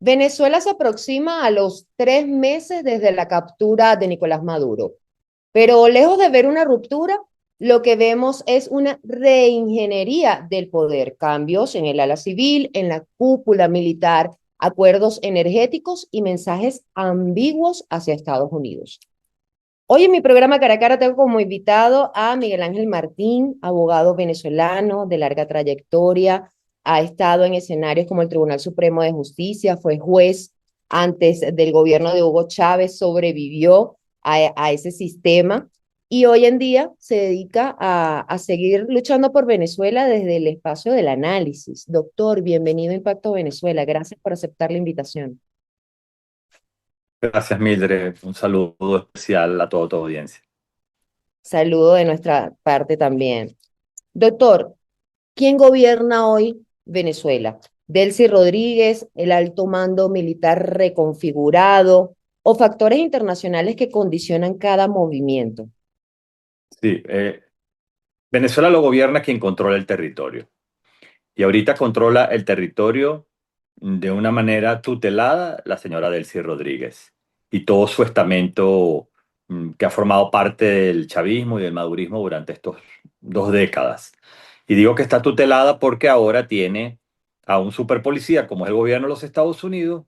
Venezuela se aproxima a los 3 meses desde la captura de Nicolás Maduro, pero lejos de ver una ruptura, lo que vemos es una reingeniería del poder, cambios en el ala civil, en la cúpula militar, acuerdos energéticos y mensajes ambiguos hacia Estados Unidos. Hoy en mi programa Cara a Cara tengo como invitado a Miguel Ángel Martín, abogado venezolano de larga trayectoria. Ha estado en escenarios como el Tribunal Supremo de Justicia, fue juez antes del gobierno de Hugo Chávez, sobrevivió a ese sistema y hoy en día se dedica a seguir luchando por Venezuela desde el espacio del análisis. Doctor, bienvenido a Impacto Venezuela. Gracias por aceptar la invitación. Gracias, Mildred. Un saludo especial a toda tu audiencia. Saludo de nuestra parte también. Doctor, ¿quién gobierna hoy Venezuela? ¿Delcy Rodríguez, el alto mando militar reconfigurado o factores internacionales que condicionan cada movimiento? Sí, Venezuela lo gobierna quien controla el territorio. Y ahorita controla el territorio de una manera tutelada la señora Delcy Rodríguez y todo su estamento que ha formado parte del chavismo y del madurismo durante estos 2 décadas. Y digo que está tutelada porque ahora tiene a un superpolicía como es el gobierno de los Estados Unidos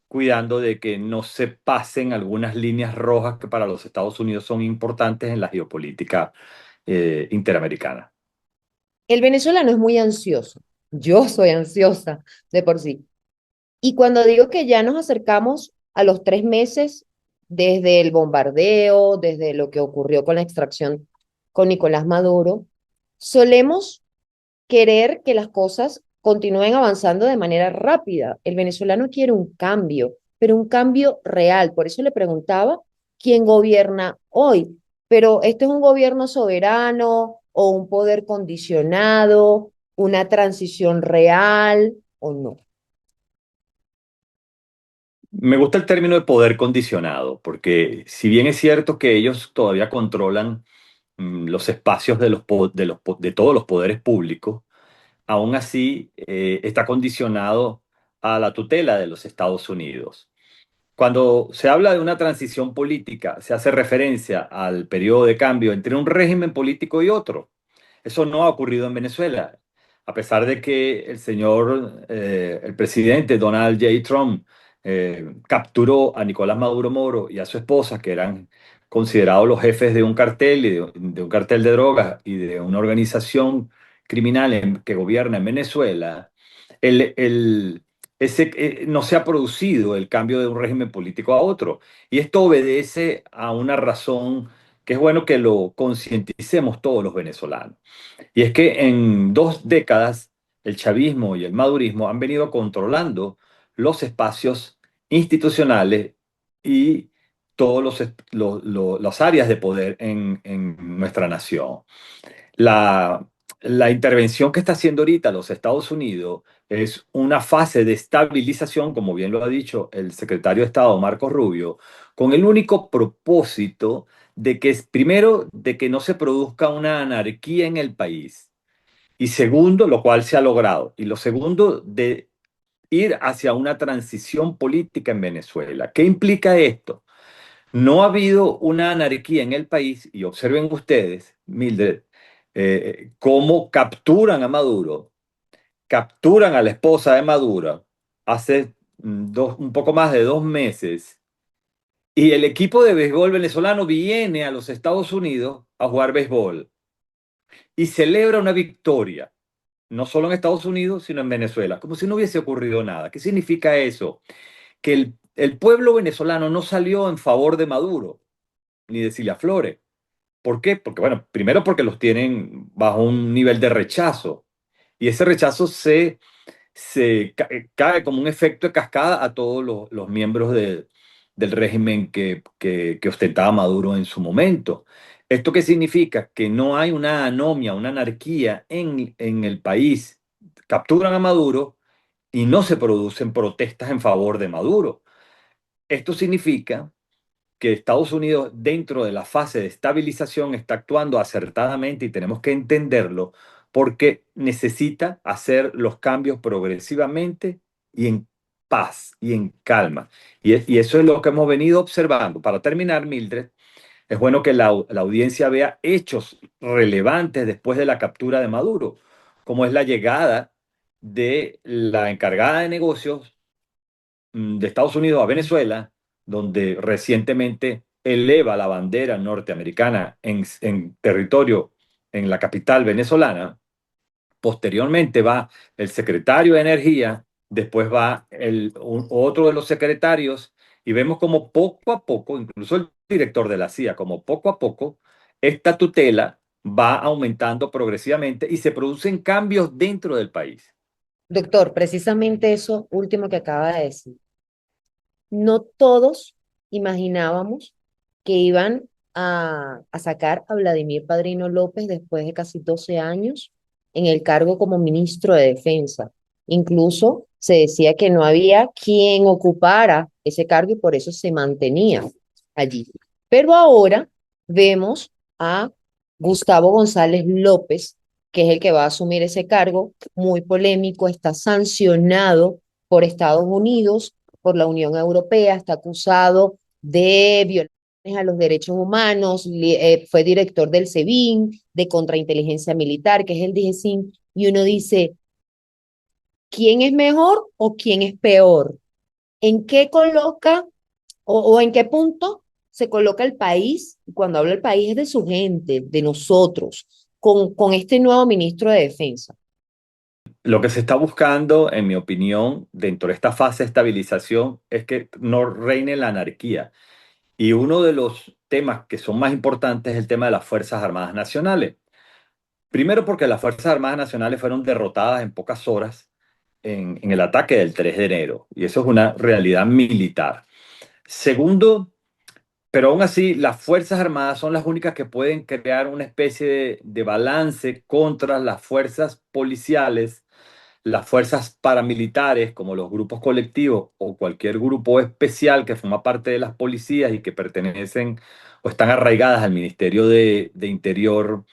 cuidando de que no se pasen algunas líneas rojas que para los Estados Unidos son importantes en la geopolítica interamericana. El venezolano es muy ansioso. Yo soy ansiosa de por sí. Y cuando digo que ya nos acercamos a los 3 meses desde el bombardeo, desde lo que ocurrió con la extracción con Nicolás Maduro, solemos querer que las cosas continúen avanzando de manera rápida. El venezolano quiere un cambio, pero un cambio real. Por eso le preguntaba quién gobierna hoy. Pero ¿este es un gobierno soberano o un poder condicionado, una transición real o no? Me gusta el término de poder condicionado, porque si bien es cierto que ellos todavía controlan los espacios de todos los poderes públicos, aún así está condicionado a la tutela de los Estados Unidos. Cuando se habla de una transición política, se hace referencia al periodo de cambio entre un régimen político y otro. Eso no ha ocurrido en Venezuela, a pesar de que el presidente Donald J. Trump capturó a Nicolás Maduro Moro y a su esposa, que eran considerados los jefes de un cartel y de un cartel de drogas y de una organización criminal que gobierna en Venezuela. El, el, no se ha producido el cambio de un régimen político a otro. Y esto obedece a una razón que es bueno que lo concienticemos todos los venezolanos. Y es que en 2 décadas el chavismo y el madurismo han venido controlando los espacios institucionales y todos las áreas de poder en nuestra nación. La, la intervención que está haciendo ahorita los Estados Unidos es una fase de estabilización, como bien lo ha dicho el secretario de Estado Marco Rubio, con el único propósito de que, primero, de que no se produzca una anarquía en el país. Y segundo, lo cual se ha logrado. Y lo segundo, de ir hacia una transición política en Venezuela. ¿Qué implica esto? No ha habido una anarquía en el país y observen ustedes, Mildred, cómo capturan a Maduro, capturan a la esposa de Maduro hace un poco más de 2 meses y el equipo de béisbol venezolano viene a los Estados Unidos a jugar béisbol y celebra una victoria, no solo en Estados Unidos, sino en Venezuela, como si no hubiese ocurrido nada. ¿Qué significa eso? Que el pueblo venezolano no salió en favor de Maduro ni de Cilia Flores. ¿Por qué? Porque, bueno, primero porque los tienen bajo un nivel de rechazo y ese rechazo cae como un efecto de cascada a todos los miembros del régimen que ostentaba Maduro en su momento. ¿Esto qué significa? Que no hay una anomia, una anarquía en el país. Capturan a Maduro y no se producen protestas en favor de Maduro. Esto significa que Estados Unidos dentro de la fase de estabilización está actuando acertadamente y tenemos que entenderlo porque necesita hacer los cambios progresivamente y en paz y en calma. Y eso es lo que hemos venido observando. Para terminar, Mildred, es bueno que la audiencia vea hechos relevantes después de la captura de Maduro, como es la llegada de la encargada de negocios de Estados Unidos a Venezuela, donde recientemente eleva la bandera norteamericana en territorio, en la capital venezolana. Posteriormente va el secretario de Energía, después va otro de los secretarios, y vemos como poco a poco, incluso el director de la CIA, como poco a poco, esta tutela va aumentando progresivamente y se producen cambios dentro del país. Doctor, precisamente eso último que acaba de decir. No todos imaginábamos que iban a sacar a Vladimir Padrino López después de casi 12 años en el cargo como ministro de Defensa. Incluso se decía que no había quien ocupara ese cargo y por eso se mantenía allí. Pero ahora vemos a Gustavo González López, que es el que va a asumir ese cargo, muy polémico, está sancionado por Estados Unidos, por la Unión Europea, está acusado de violaciones a los derechos humanos, fue director del SEBIN, de contrainteligencia militar, que es el DGCIN, y uno dice, ¿quién es mejor o quién es peor? ¿En qué coloca o en qué punto se coloca el país? Cuando hablo del país es de su gente, de nosotros, con este nuevo ministro de Defensa. Lo que se está buscando, en mi opinión, dentro de esta fase de estabilización es que no reine la anarquía. Y uno de los temas que son más importantes es el tema de las Fuerzas Armadas Nacionales. Primero porque las Fuerzas Armadas Nacionales fueron derrotadas en pocas horas en el ataque del 3 de enero, y eso es una realidad militar. Segundo, pero aún así, las Fuerzas Armadas son las únicas que pueden crear una especie de balance contra las fuerzas policiales, las fuerzas paramilitares, como los grupos colectivos o cualquier grupo especial que forma parte de las policías y que pertenecen o están arraigadas al Ministerio de Interior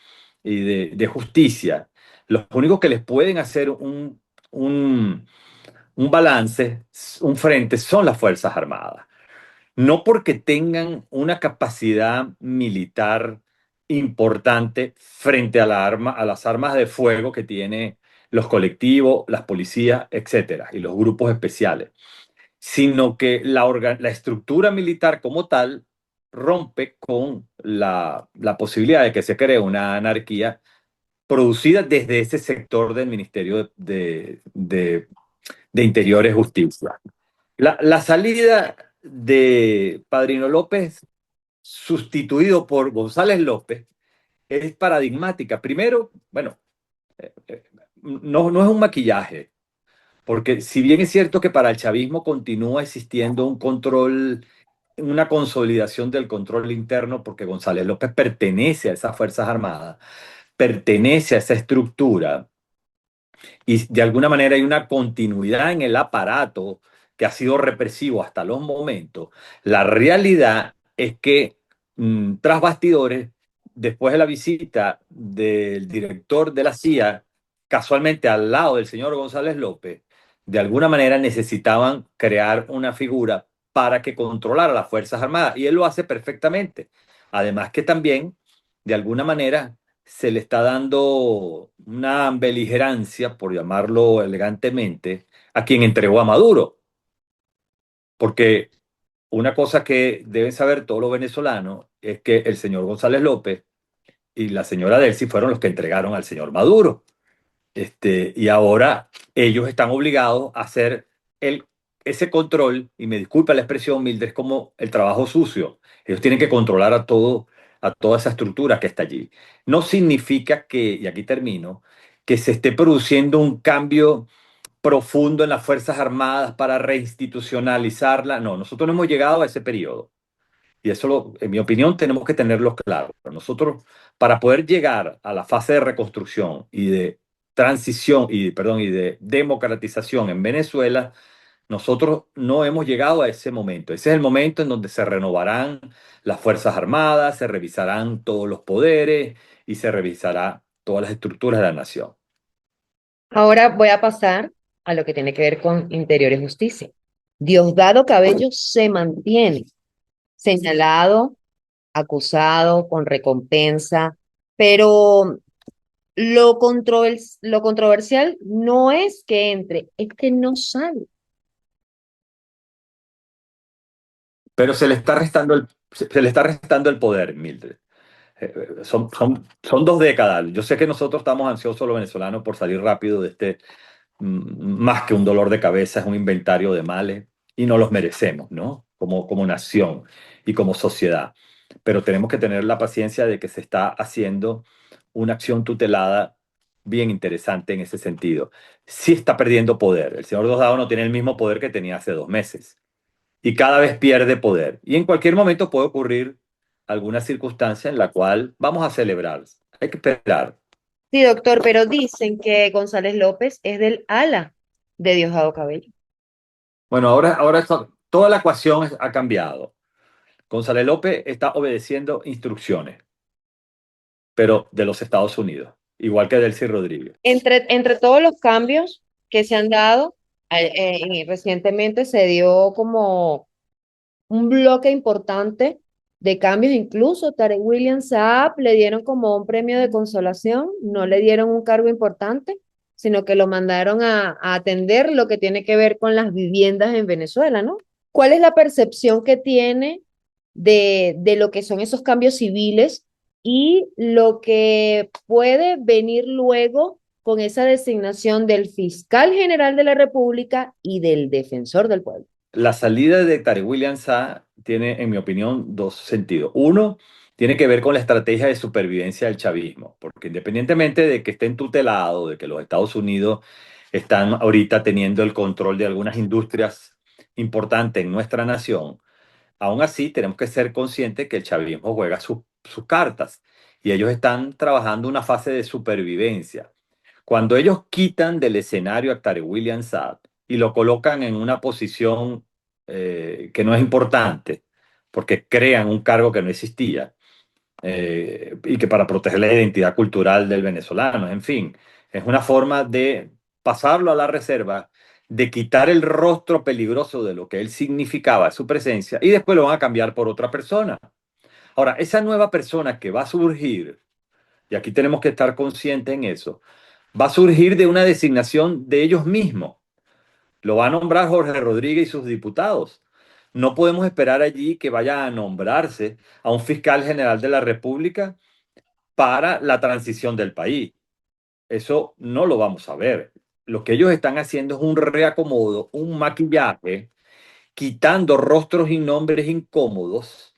y de Justicia. Los únicos que les pueden hacer un, un balance, un frente, son las Fuerzas Armadas. No porque tengan una capacidad militar importante frente a a las armas de fuego que tiene los colectivos, las policías, etcétera, y los grupos especiales, sino que la estructura militar como tal rompe con la posibilidad de que se cree una anarquía producida desde ese sector del Ministerio de Interior y Justicia. La salida de Padrino López, sustituido por González López, es paradigmática. Primero, bueno, no es un maquillaje, porque si bien es cierto que para el chavismo continúa existiendo un control, una consolidación del control interno, porque González López pertenece a esas Fuerzas Armadas, pertenece a esa estructura, y de alguna manera hay una continuidad en el aparato que ha sido represivo hasta los momentos. La realidad es que tras bastidores, después de la visita del director de la CIA, casualmente al lado del señor González López, de alguna manera necesitaban crear una figura para que controlara las Fuerzas Armadas, y él lo hace perfectamente. Además que también, de alguna manera, se le está dando una beligerancia, por llamarlo elegantemente, a quien entregó a Maduro. Porque una cosa que deben saber todos los venezolanos es que el señor González López y la señora Delcy fueron los que entregaron al señor Maduro. Y ahora ellos están obligados a hacer el, ese control, y me disculpa la expresión, Mildred, es como el trabajo sucio. Ellos tienen que controlar a toda esa estructura que está allí. No significa que, y aquí termino, que se esté produciendo un cambio profundo en las Fuerzas Armadas para reinstitucionalizarla. No, nosotros no hemos llegado a ese periodo. Y eso, en mi opinión, tenemos que tenerlo claro. Nosotros, para poder llegar a la fase de reconstrucción y de transición perdón, y de democratización en Venezuela, nosotros no hemos llegado a ese momento. Ese es el momento en donde se renovarán las Fuerzas Armadas, se revisarán todos los poderes y se revisará todas las estructuras de la nación. Ahora voy a pasar a lo que tiene que ver con Interior y Justicia. Diosdado Cabello se mantiene señalado, acusado, con recompensa, pero lo controversial no es que entre, es que no sale. Pero se le está restando el poder, Mildred. Son 2 décadas. Yo sé que nosotros estamos ansiosos los venezolanos por salir rápido de este, más que un dolor de cabeza, es un inventario de males y no los merecemos, ¿no? Como nación y como sociedad. Pero tenemos que tener la paciencia de que se está haciendo una acción tutelada bien interesante en ese sentido. Sí está perdiendo poder. El señor Diosdado no tiene el mismo poder que tenía hace 2 meses y cada vez pierde poder. Y en cualquier momento puede ocurrir alguna circunstancia en la cual vamos a celebrar. Hay que esperar. Sí, doctor, pero dicen que González López es del ala de Diosdado Cabello. Bueno, ahora toda la ecuación ha cambiado. González López está obedeciendo instrucciones, pero de los Estados Unidos, igual que Delcy Rodríguez. Entre todos los cambios que se han dado, recientemente se dio como un bloque importante de cambios, incluso Tarek William Saab le dieron como un premio de consolación, no le dieron un cargo importante, sino que lo mandaron a atender lo que tiene que ver con las viviendas en Venezuela, ¿no? ¿Cuál es la percepción que tiene de lo que son esos cambios civiles y lo que puede venir luego con esa designación del fiscal general de la República y del defensor del pueblo? La salida de Tarek William Saab tiene, en mi opinión, 2 sentidos. Uno, tiene que ver con la estrategia de supervivencia del chavismo, porque independientemente de que estén tutelados, de que los Estados Unidos están ahorita teniendo el control de algunas industrias importantes en nuestra nación, aún así tenemos que ser conscientes que el chavismo juega sus cartas y ellos están trabajando una fase de supervivencia. Cuando ellos quitan del escenario a Tarek William Saab y lo colocan en una posición que no es importante, porque crean un cargo que no existía, y que para proteger la identidad cultural del venezolano, en fin, es una forma de pasarlo a la reserva, de quitar el rostro peligroso de lo que él significaba, su presencia, y después lo van a cambiar por otra persona. Ahora, esa nueva persona que va a surgir, y aquí tenemos que estar conscientes en eso, va a surgir de una designación de ellos mismos. Lo va a nombrar Jorge Rodríguez y sus diputados. No podemos esperar allí que vaya a nombrarse a un fiscal general de la República para la transición del país. Eso no lo vamos a ver. Lo que ellos están haciendo es un reacomodo, un maquillaje, quitando rostros y nombres incómodos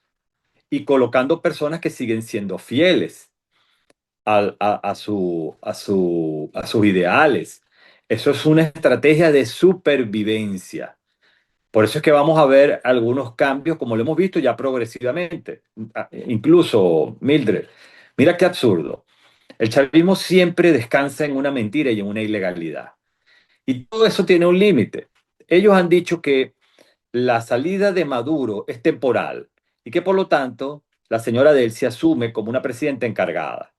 y colocando personas que siguen siendo fieles a sus ideales. Eso es una estrategia de supervivencia. Por eso es que vamos a ver algunos cambios, como lo hemos visto ya progresivamente. Incluso, Mildred, mira qué absurdo. El chavismo siempre descansa en una mentira y en una ilegalidad. Y todo eso tiene un límite. Ellos han dicho que la salida de Maduro es temporal y que por lo tanto la señora Delcy asume como una presidenta encargada.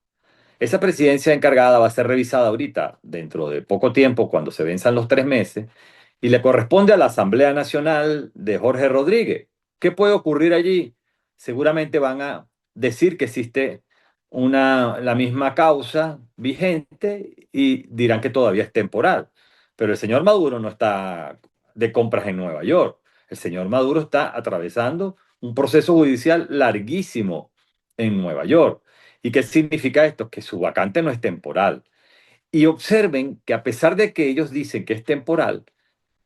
Esa presidencia encargada va a ser revisada ahorita, dentro de poco tiempo, cuando se venzan los 3 meses, y le corresponde a la Asamblea Nacional de Jorge Rodríguez. ¿Qué puede ocurrir allí? Seguramente van a decir que existe la misma causa vigente y dirán que todavía es temporal. Pero el señor Maduro no está de compras en Nueva York. El señor Maduro está atravesando un proceso judicial larguísimo en Nueva York. ¿Y qué significa esto? Que su vacante no es temporal. Y observen que a pesar de que ellos dicen que es temporal,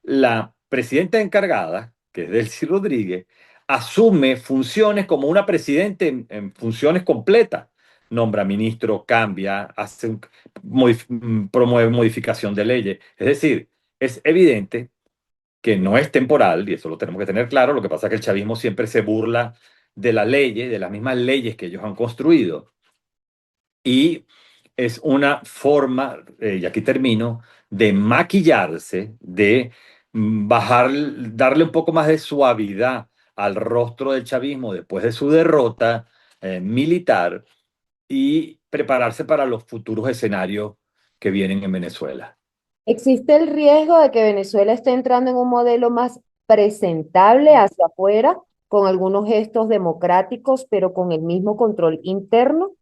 la presidenta encargada, que es Delcy Rodríguez, asume funciones como una presidenta en funciones completas. Nombra ministro, cambia, promueve modificación de leyes. Es decir, es evidente que no es temporal, y eso lo tenemos que tener claro. Lo que pasa es que el chavismo siempre se burla de las leyes, de las mismas leyes que ellos han construido. Y es una forma, y aquí termino, de maquillarse, de bajar, darle un poco más de suavidad al rostro del chavismo después de su derrota militar y prepararse para los futuros escenarios que vienen en Venezuela. Existe el riesgo de que Venezuela esté entrando en un modelo más presentable hacia afuera, con algunos gestos democráticos, pero con el mismo control interno.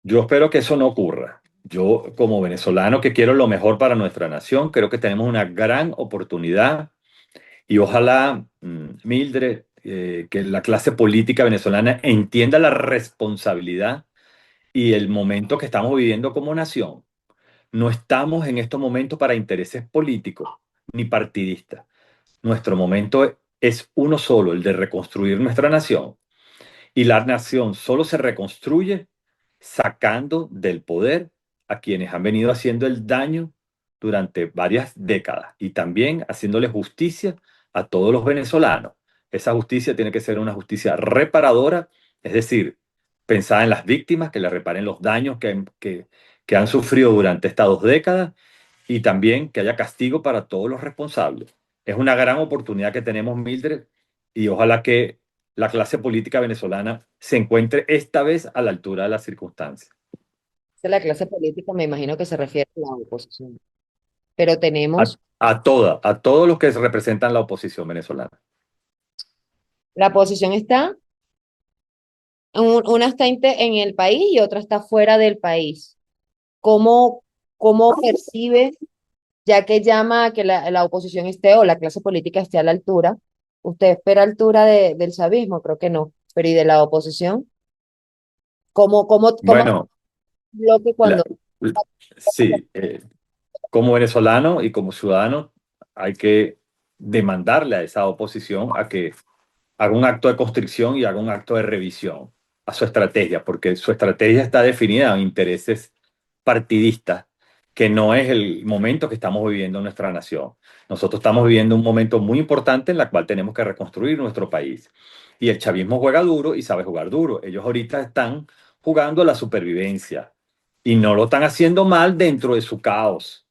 Yo espero que eso no ocurra. Yo, como venezolano que quiero lo mejor para nuestra nación, creo que tenemos una gran oportunidad y ojalá, Mildred, que la clase política venezolana entienda la responsabilidad y el momento que estamos viviendo como nación. No estamos en estos momentos para intereses políticos ni partidistas. Nuestro momento es uno solo, el de reconstruir nuestra nación. Y la nación solo se reconstruye sacando del poder a quienes han venido haciendo el daño durante varias décadas y también haciéndole justicia a todos los venezolanos. Esa justicia tiene que ser una justicia reparadora, es decir, pensada en las víctimas, que le reparen los daños que han sufrido durante estas 2 décadas y también que haya castigo para todos los responsables. Es una gran oportunidad que tenemos, Mildred, y ojalá que la clase política venezolana se encuentre esta vez a la altura de las circunstancias. De la clase política, me imagino que se refiere a la oposición. Pero A, tenemos, a todos los que representan la oposición venezolana. la oposición está, una está en el país y otra está fuera del país. ¿Cómo, cómo percibe, ya que llama a que la oposición esté o la clase política esté a la altura? ¿Usted espera altura del chavismo? Creo que no. Pero ¿y de la oposición? ¿Cómo Bueno, bloque cuando... la- sí, como venezolano y como ciudadano hay que demandarle a esa oposición a que haga un acto de constricción y haga un acto de revisión a su estrategia, porque su estrategia está definida en intereses partidistas, que no es el momento que estamos viviendo en nuestra nación. Nosotros estamos viviendo un momento muy importante en el cual tenemos que reconstruir nuestro país. Y el chavismo juega duro y sabe jugar duro. Ellos ahorita están jugando a la supervivencia y no lo están haciendo mal dentro de su caos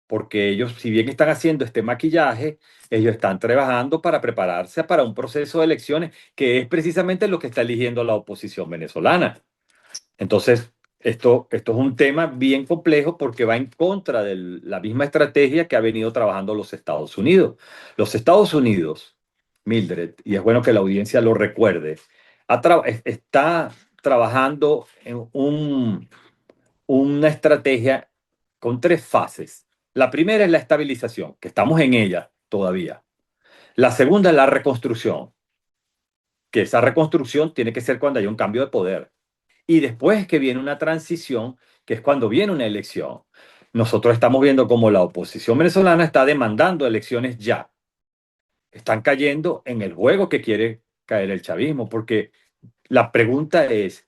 porque ellos, si bien están haciendo este maquillaje, ellos están trabajando para prepararse para un proceso de elecciones que es precisamente lo que está eligiendo la oposición venezolana. Entonces, esto es un tema bien complejo porque va en contra de la misma estrategia que ha venido trabajando los Estados Unidos. Los Estados Unidos, Mildred, y es bueno que la audiencia lo recuerde, está trabajando en una estrategia con 3 fases. La primera es la estabilización, que estamos en ella todavía. La segunda es la reconstrucción, que esa reconstrucción tiene que ser cuando hay un cambio de poder. Y después es que viene una transición, que es cuando viene una elección. Nosotros estamos viendo cómo la oposición venezolana está demandando elecciones ya. Están cayendo en el juego que quiere caer el chavismo, porque la pregunta es,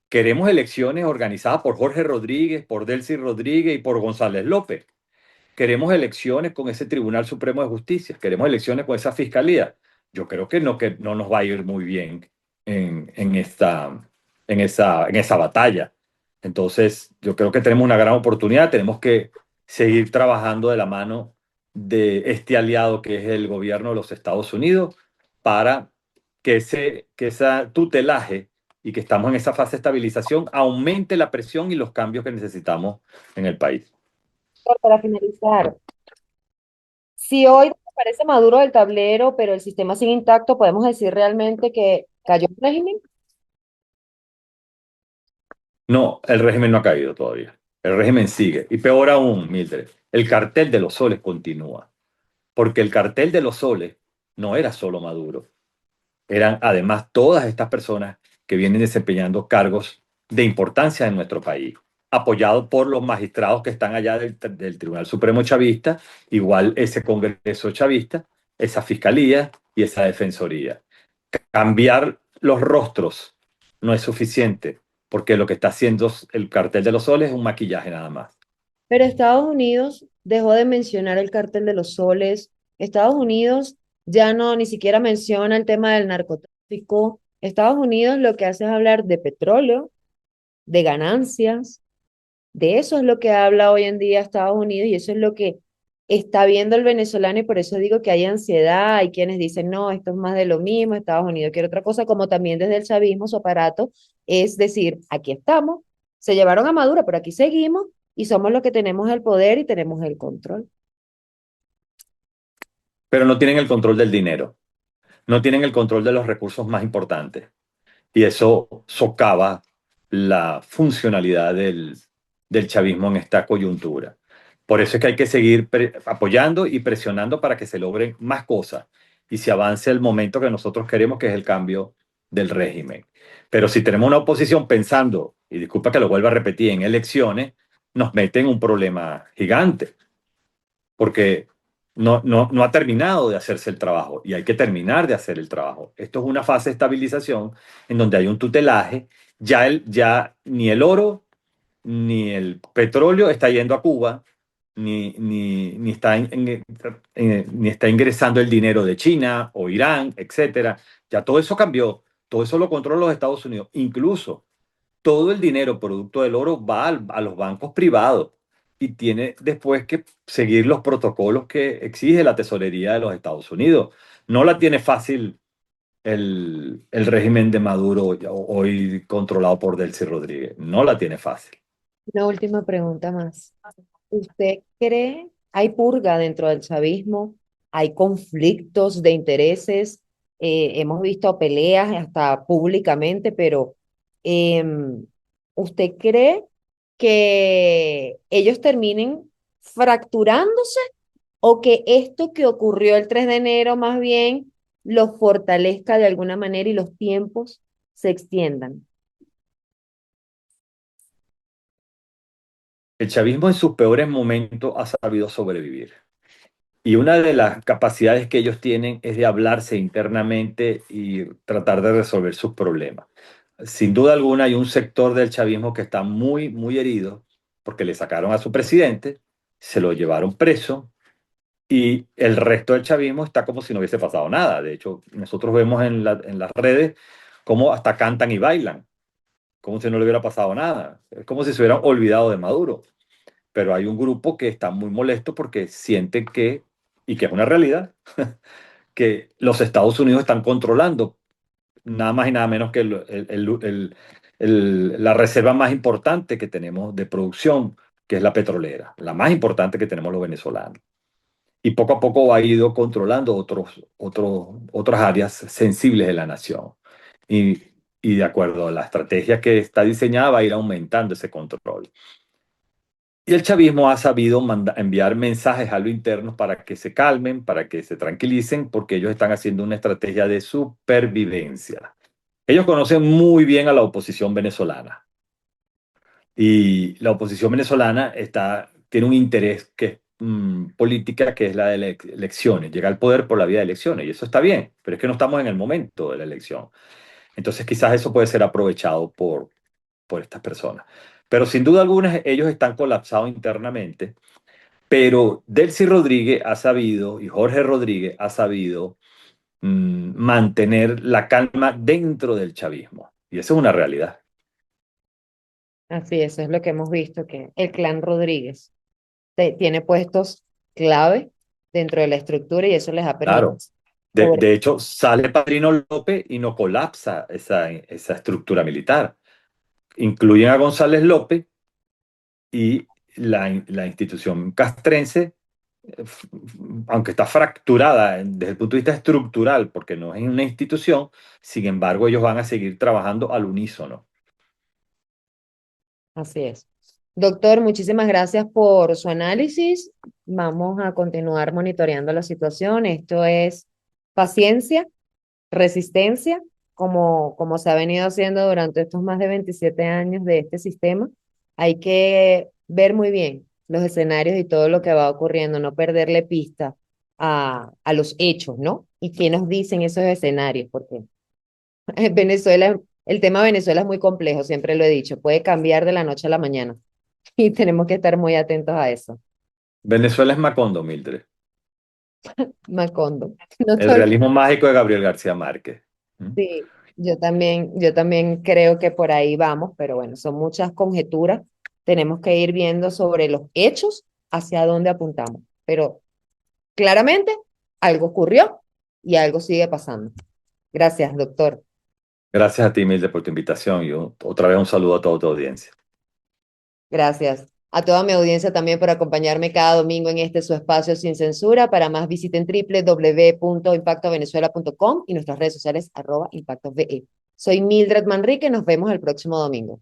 ¿queremos elecciones organizadas por Jorge Rodríguez, por Delcy Rodríguez y por González López? ¿Queremos elecciones con ese Tribunal Supremo de Justicia? ¿Queremos elecciones con esa fiscalía? Yo creo que no nos va a ir muy bien en esa batalla. Entonces, yo creo que tenemos una gran oportunidad. Tenemos que seguir trabajando de la mano de este aliado que es el gobierno de los Estados Unidos para que esa tutelaje y que estamos en esa fase de estabilización aumente la presión y los cambios que necesitamos en el país. Para finalizar, si hoy desaparece Maduro del tablero, pero el sistema sigue intacto, ¿podemos decir realmente que cayó el régimen? No, el régimen no ha caído todavía. El régimen sigue. Y peor aún, Mildred, el cartel de los soles continúa. Porque el cartel de los soles no era solo Maduro. Eran además todas estas personas que vienen desempeñando cargos de importancia en nuestro país, apoyados por los magistrados que están allá del Tribunal Supremo Chavista, igual ese Congreso Chavista, esa Fiscalía y esa Defensoría. Cambiar los rostros no es suficiente, porque lo que está haciendo el cartel de los soles es un maquillaje nada más. Pero Estados Unidos dejó de mencionar el cártel de los soles. Estados Unidos ya no ni siquiera menciona el tema del narcotráfico. Estados Unidos lo que hace es hablar de petróleo, de ganancias. De eso es lo que habla hoy en día Estados Unidos y eso es lo que está viendo el venezolano y por eso digo que hay ansiedad, hay quienes dicen, no, esto es más de lo mismo, Estados Unidos quiere otra cosa, como también desde el chavismo su aparato es decir, aquí estamos, se llevaron a Maduro, pero aquí seguimos y somos los que tenemos el poder y tenemos el control. pero no tienen el control del dinero, no tienen el control de los recursos más importantes. Y eso socava la funcionalidad del chavismo en esta coyuntura. Por eso es que hay que seguir apoyando y presionando para que se logren más cosas y se avance el momento que nosotros queremos, que es el cambio del régimen. Pero si tenemos una oposición pensando, y disculpa que lo vuelva a repetir, en elecciones, nos mete en un problema gigante, porque no ha terminado de hacerse el trabajo y hay que terminar de hacer el trabajo. Esto es una fase de estabilización en donde hay un tutelaje. Ya ni el oro ni el petróleo está yendo a Cuba, ni está, ni está ingresando el dinero de China o Irán, etcétera. Ya todo eso cambió, todo eso lo controla los Estados Unidos. Incluso todo el dinero producto del oro va a los bancos privados y tiene después que seguir los protocolos que exige la tesorería de los Estados Unidos. No la tiene fácil el régimen de Maduro, hoy controlado por Delcy Rodríguez. No la tiene fácil. Una última pregunta más. ¿Usted cree, hay purga dentro del chavismo, hay conflictos de intereses, hemos visto peleas hasta públicamente, pero em, ¿usted cree que ellos terminen fracturándose o que esto que ocurrió el 3 de enero más bien los fortalezca de alguna manera y los tiempos se extiendan? El chavismo en sus peores momentos ha sabido sobrevivir. Y una de las capacidades que ellos tienen es de hablarse internamente y tratar de resolver sus problemas. Sin duda alguna hay un sector del chavismo que está muy, muy herido porque le sacaron a su presidente, se lo llevaron preso y el resto del chavismo está como si no hubiese pasado nada. De hecho, nosotros vemos en las redes cómo hasta cantan y bailan, como si no le hubiera pasado nada. Es como si se hubieran olvidado de Maduro. Pero hay un grupo que está muy molesto porque sienten que, y que es una realidad, que los Estados Unidos están controlando nada más y nada menos que la reserva más importante que tenemos de producción, que es la petrolera, la más importante que tenemos los venezolanos. Y poco a poco ha ido controlando otras áreas sensibles de la nación. Y, y de acuerdo a la estrategia que está diseñada, va a ir aumentando ese control. Y el chavismo ha sabido enviar mensajes a lo interno para que se calmen, para que se tranquilicen, porque ellos están haciendo una estrategia de supervivencia. Ellos conocen muy bien a la oposición venezolana y la oposición venezolana tiene un interés que es política, que es la de elecciones, llega al poder por la vía de elecciones y eso está bien, pero es que no estamos en el momento de la elección. Entonces quizás eso puede ser aprovechado por estas personas. Pero sin duda alguna ellos están colapsados internamente, pero Delcy Rodríguez ha sabido y Jorge Rodríguez ha sabido mantener la calma dentro del chavismo. Y eso es una realidad. Así es, es lo que hemos visto, que el clan Rodríguez tiene puestos clave dentro de la estructura y eso les ha permitido Claro. sobre. De hecho, sale Padrino López y no colapsa esa estructura militar. Incluyen a González López y la institución castrense, aunque está fracturada desde el punto de vista estructural, porque no es una institución, sin embargo, ellos van a seguir trabajando al unísono. Así es. Doctor, muchísimas gracias por su análisis. Vamos a continuar monitoreando la situación. Esto es paciencia, resistencia, como se ha venido haciendo durante estos más de 27 años de este sistema. Hay que ver muy bien los escenarios y todo lo que va ocurriendo, no perderle pista a los hechos, ¿no? Y qué nos dicen esos escenarios, porque Venezuela, el tema de Venezuela es muy complejo, siempre lo he dicho, puede cambiar de la noche a la mañana y tenemos que estar muy atentos a eso. Venezuela es Macondo, Mildred. Macondo. No El te realismo mágico de Gabriel García Márquez. ¿Mm? Sí, yo también creo que por ahí vamos, pero bueno, son muchas conjeturas. Tenemos que ir viendo sobre los hechos hacia dónde apuntamos. Pero claramente algo ocurrió y algo sigue pasando. Gracias, doctor. Gracias a ti, Mildred, por tu invitación y otra vez un saludo a toda tu audiencia. Gracias. A toda mi audiencia también por acompañarme cada domingo en este su espacio sin censura. Para más visiten www.impactovenezuela.com y nuestras redes sociales @impactove. Soy Mildred Manrique, nos vemos el próximo domingo.